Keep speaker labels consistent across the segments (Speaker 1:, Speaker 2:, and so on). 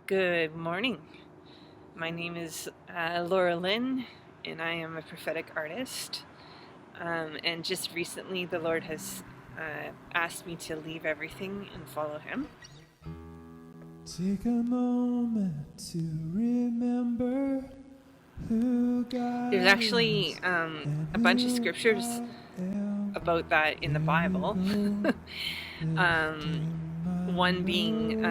Speaker 1: Good morning. My name is Laura Lynn, and I am a prophetic artist. And just recently, the Lord has asked me to leave everything and follow Him.
Speaker 2: Take a moment to remember who God
Speaker 1: There's actually
Speaker 2: is
Speaker 1: a bunch of scriptures about that in the Bible. One being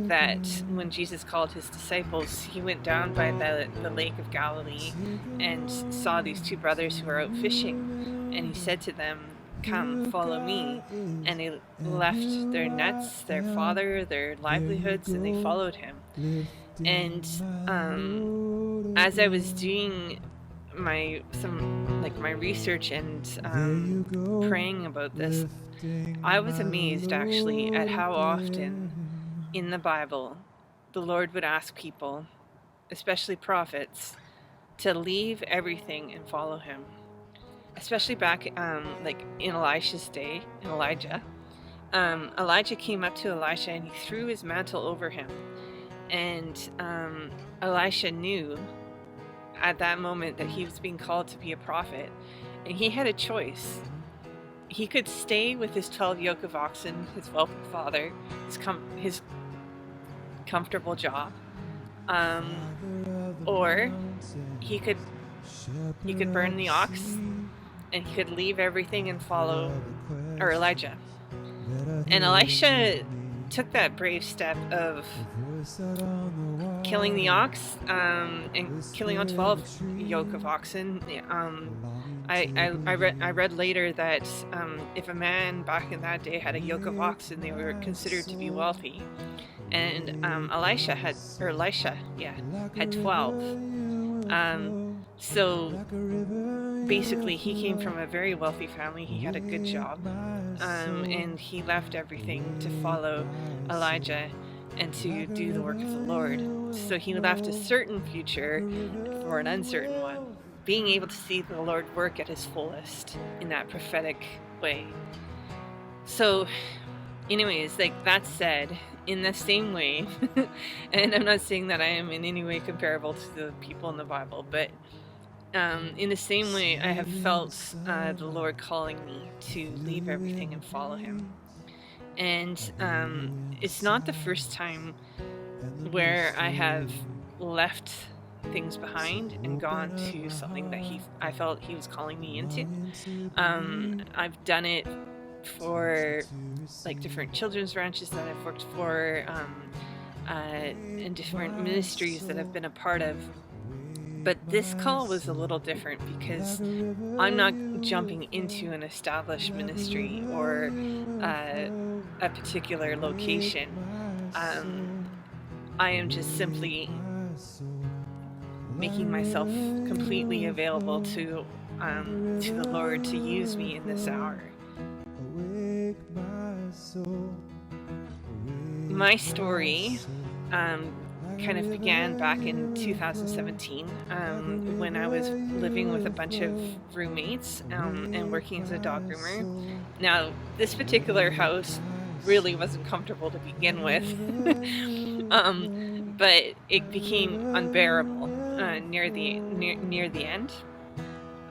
Speaker 1: that when Jesus called His disciples, He went down by the Lake of Galilee and saw these two brothers who were out fishing. And He said to them, "Come, follow me." And they left their nets, their father, their livelihoods, and they followed Him. And as I was doing my research and praying about this, I was amazed actually at how often in the Bible the Lord would ask people, especially prophets, to leave everything and follow Him. Especially back in Elisha's day, in Elijah. Elijah came up to Elisha and he threw his mantle over him. And Elisha knew at that moment that he was being called to be a prophet. And he had a choice. He could stay with his 12 yoke of oxen, his wealthy father, his comfortable job, or he could burn the ox, and he could leave everything and follow Elijah. And Elisha took that brave step of killing the ox and killing on 12 yoke of oxen. I read later that if a man back in that day had a yoke of oxen, they were considered to be wealthy. And Elisha had 12. So basically, he came from a very wealthy family. He had a good job, and he left everything to follow Elijah and to do the work of the Lord. So he left a certain future for an uncertain one, being able to see the Lord work at His fullest in that prophetic way. So anyways, that said, in the same way, and I'm not saying that I am in any way comparable to the people in the Bible, but in the same way, I have felt the Lord calling me to leave everything and follow Him. And it's not the first time where I have left things behind and gone to something that I felt He was calling me into. I've done it for different children's ranches that I've worked for, and different ministries that I've been a part of. But this call was a little different because I'm not jumping into an established ministry or a particular location. I am just simply making myself completely available to the Lord to use me in this hour. My story kind of began back in 2017 when I was living with a bunch of roommates and working as a dog groomer. Now, this particular house really wasn't comfortable to begin with, but it became unbearable near the end.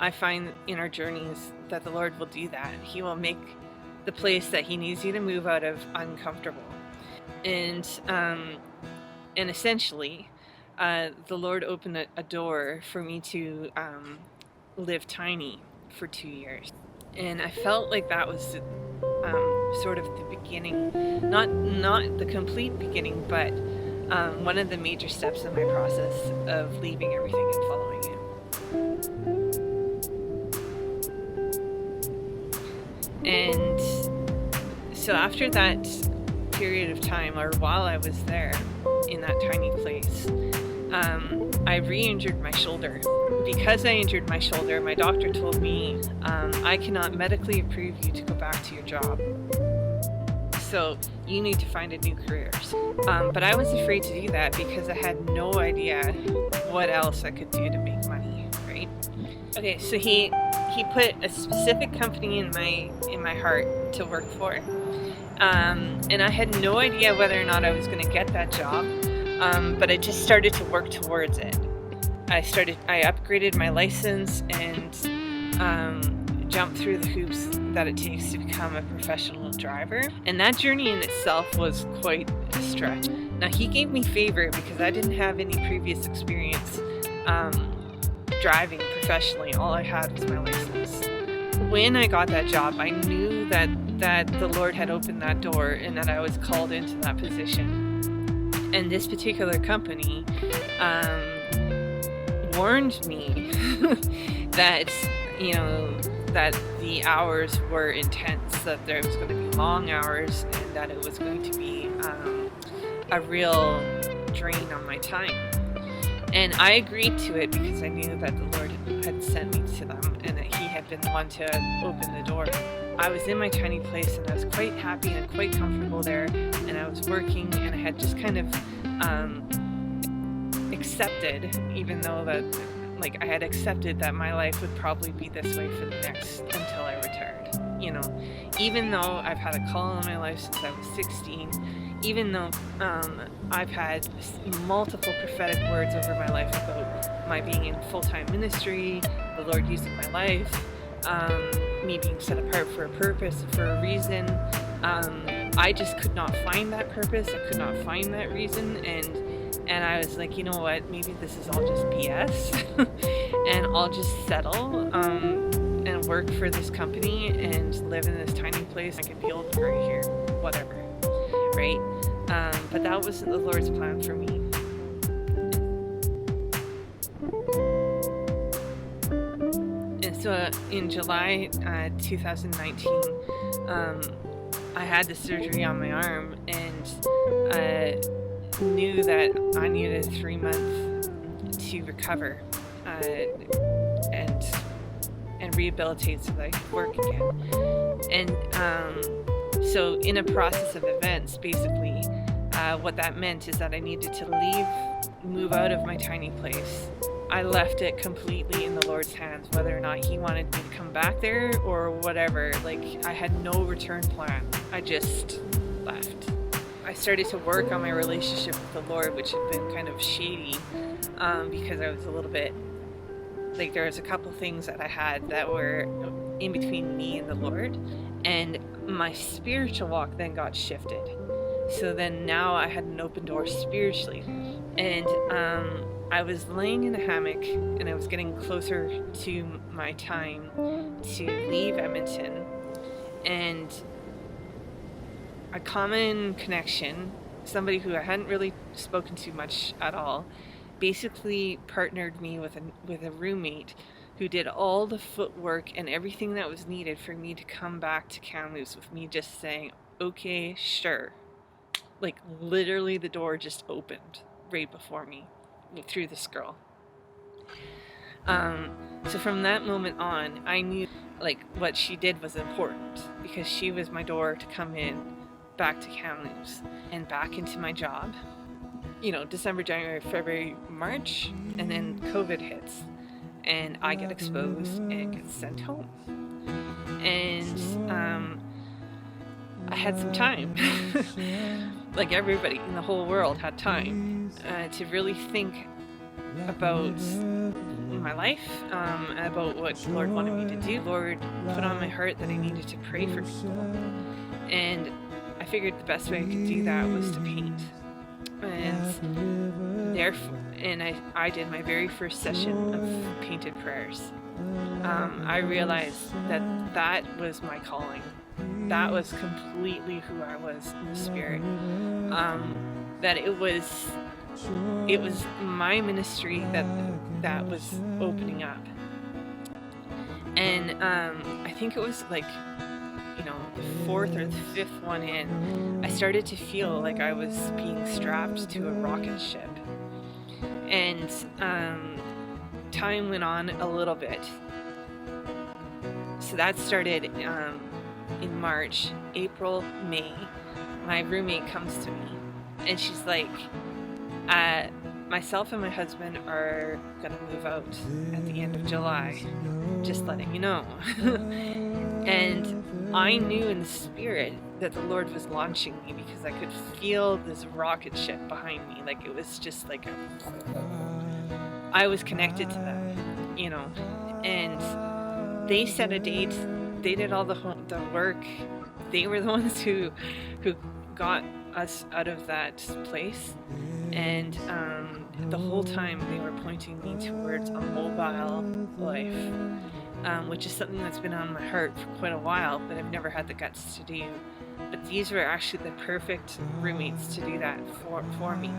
Speaker 1: I find in our journeys that the Lord will do that. He will make the place that He needs you to move out of uncomfortable. And essentially, the Lord opened a door for me to live tiny for 2 years. And I felt like that was sort of the beginning, not the complete beginning, but one of the major steps in my process of leaving everything and following Him. And so after that period of time, or while I was there in that tiny place, I re-injured my shoulder. Because I injured my shoulder, my doctor told me I cannot medically approve you to go back to your job. So you need to find a new career. But I was afraid to do that because I had no idea what else I could do to make money, right? Okay, so he put a specific company in my heart to work for. And I had no idea whether or not I was going to get that job. but I just started to work towards it. I upgraded my license and jumped through the hoops that it takes to become a professional driver. And that journey in itself was quite a stretch. Now, he gave me favor because I didn't have any previous experience driving professionally. All I had was my license. When I got that job, I knew that the Lord had opened that door and that I was called into that position. And this particular company warned me that, that the hours were intense, that there was going to be long hours, and that it was going to be a real drain on my time. And I agreed to it because I knew that the Lord had sent me to them and that He had been the one to open the door. I was in my tiny place and I was quite happy and quite comfortable there, and I was working, and I had just kind of accepted, even though that, I had accepted that my life would probably be this way for the next until I retired. Even though I've had a call in my life since I was 16, even though I've had multiple prophetic words over my life about my being in full-time ministry, the Lord using my life, me being set apart for a purpose, for a reason, I just could not find that purpose. I could not find that reason, and I was like, you know what, maybe this is all just BS, and I'll just settle and work for this company and live in this tiny place. I can be old and gray here, whatever, right? But that wasn't the Lord's plan for me. And so in July 2019, I had the surgery on my arm, and I knew that I needed 3 months to recover and rehabilitate so that I could work again. And so in a process of events, basically, what that meant is that I needed to move out of my tiny place. I left it completely in the Lord's hands, whether or not He wanted me to come back there or whatever. I had no return plan. I just left. I started to work on my relationship with the Lord, which had been kind of shady, because I was a little bit, there was a couple things that I had that were in between me and the Lord, and my spiritual walk then got shifted. So then now I had an open door spiritually, and I was laying in a hammock, and I was getting closer to my time to leave Edmonton, and a common connection, somebody who I hadn't really spoken to much at all, basically partnered me with a roommate who did all the footwork and everything that was needed for me to come back to Kamloops, with me just saying, okay, sure. Literally the door just opened right before me through this girl. So from that moment on, I knew what she did was important, because she was my door to come in back to Kamloops and back into my job. December, January, February, March, and then COVID hits, and I get exposed and get sent home. And I had some time, like everybody in the whole world had time, to really think about my life, about what the Lord wanted me to do. Lord put on my heart that I needed to pray for people, and I figured the best way I could do that was to paint. And therefore, I did my very first session of painted prayers. I realized that was my calling. That was completely who I was in the Spirit. That it was my ministry that was opening up. And I think it was the fourth or the fifth one in, I started to feel like I was being strapped to a rocket ship. And time went on a little bit. So that started in March. April, May, my roommate comes to me, and she's like, myself and my husband are gonna move out at the end of July, just letting you know. And I knew in the spirit that the Lord was launching me, because I could feel this rocket ship behind me. Like, it was just like I was connected to them, you know. And they set a date. They did all the work. They were the ones who got us out of that place. And the whole time they were pointing me towards a mobile life, which is something that's been on my heart for quite a while, but I've never had the guts to do. But these were actually the perfect roommates to do that for me.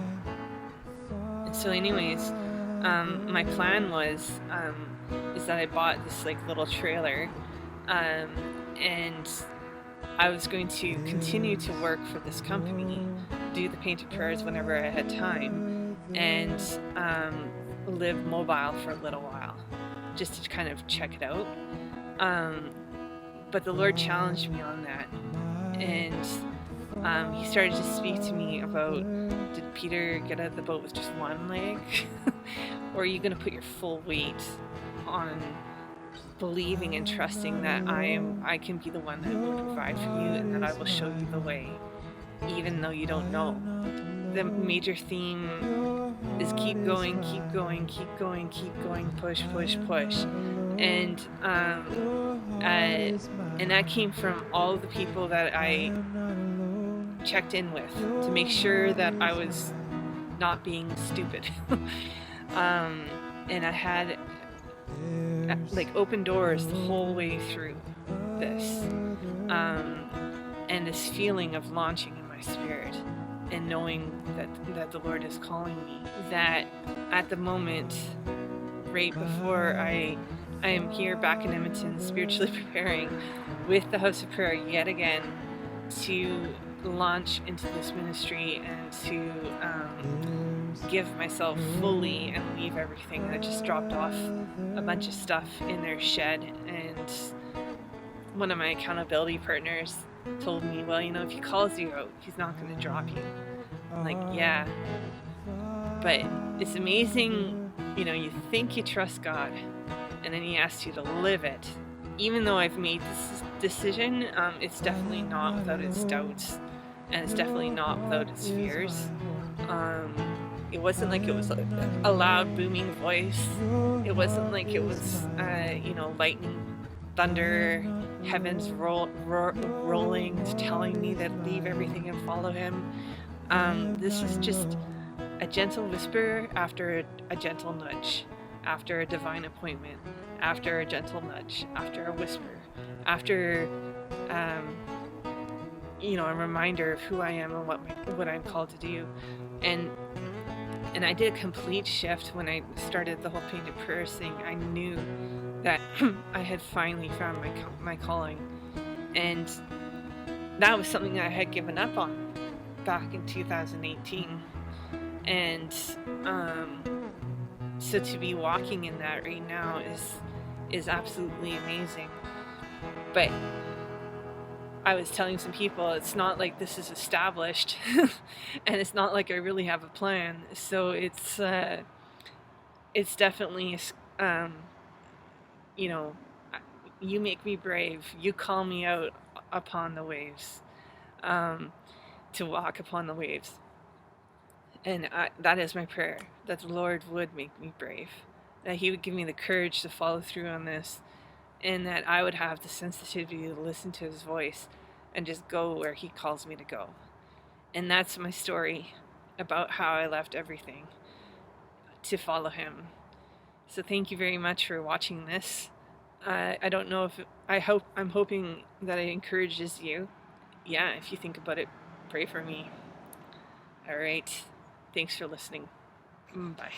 Speaker 1: And so anyways, my plan was is that I bought this like little trailer, and I was going to continue to work for this company, do the painted prayers whenever I had time, and live mobile for a little while, just to kind of check it out. But the Lord challenged me on that, and he started to speak to me about, did Peter get out of the boat with just one leg? Or are you going to put your full weight on believing and trusting that I can be the one that will provide for you, and that I will show you the way, even though you don't know. The major theme is keep going, keep going, keep going, keep going, push, push, push. And that came from all of the people that I checked in with to make sure that I was not being stupid. And I had like open doors the whole way through this, and this feeling of launching in my spirit, and knowing that the Lord is calling me. That at the moment, right before I am here back in Edmonton, spiritually preparing with the House of Prayer yet again to launch into this ministry and to give myself fully and leave everything. I just dropped off a bunch of stuff in their shed, and one of my accountability partners told me, well, you know, if he calls you out, he's not going to drop you. I'm like, yeah, but it's amazing, you know, you think you trust God, and then he asks you to live it. Even though I've made this decision, it's definitely not without its doubts, and it's definitely not without its fears. It wasn't like it was a loud booming voice. It wasn't like it was, you know, lightning, thunder, heavens rolling, telling me that leave everything and follow him. This is just a gentle whisper after a gentle nudge, after a divine appointment, after a gentle nudge, after a whisper, after you know, a reminder of who I am and what I'm called to do. And I did a complete shift when I started the whole painted prayers thing. I knew that I had finally found my calling, and that was something that I had given up on back in 2018. And so to be walking in that right now is absolutely amazing. But I was telling some people, it's not like this is established, and it's not like I really have a plan. So it's definitely, you know, you make me brave. You call me out upon the waves, to walk upon the waves. And that is my prayer, that the Lord would make me brave, that he would give me the courage to follow through on this, and that I would have the sensitivity to listen to his voice and just go where he calls me to go. And that's my story about how I left everything to follow him. So thank you very much for watching this. I don't know if I'm hoping that it encourages you. Yeah, if you think about it, pray for me. All right. Thanks for listening. Bye.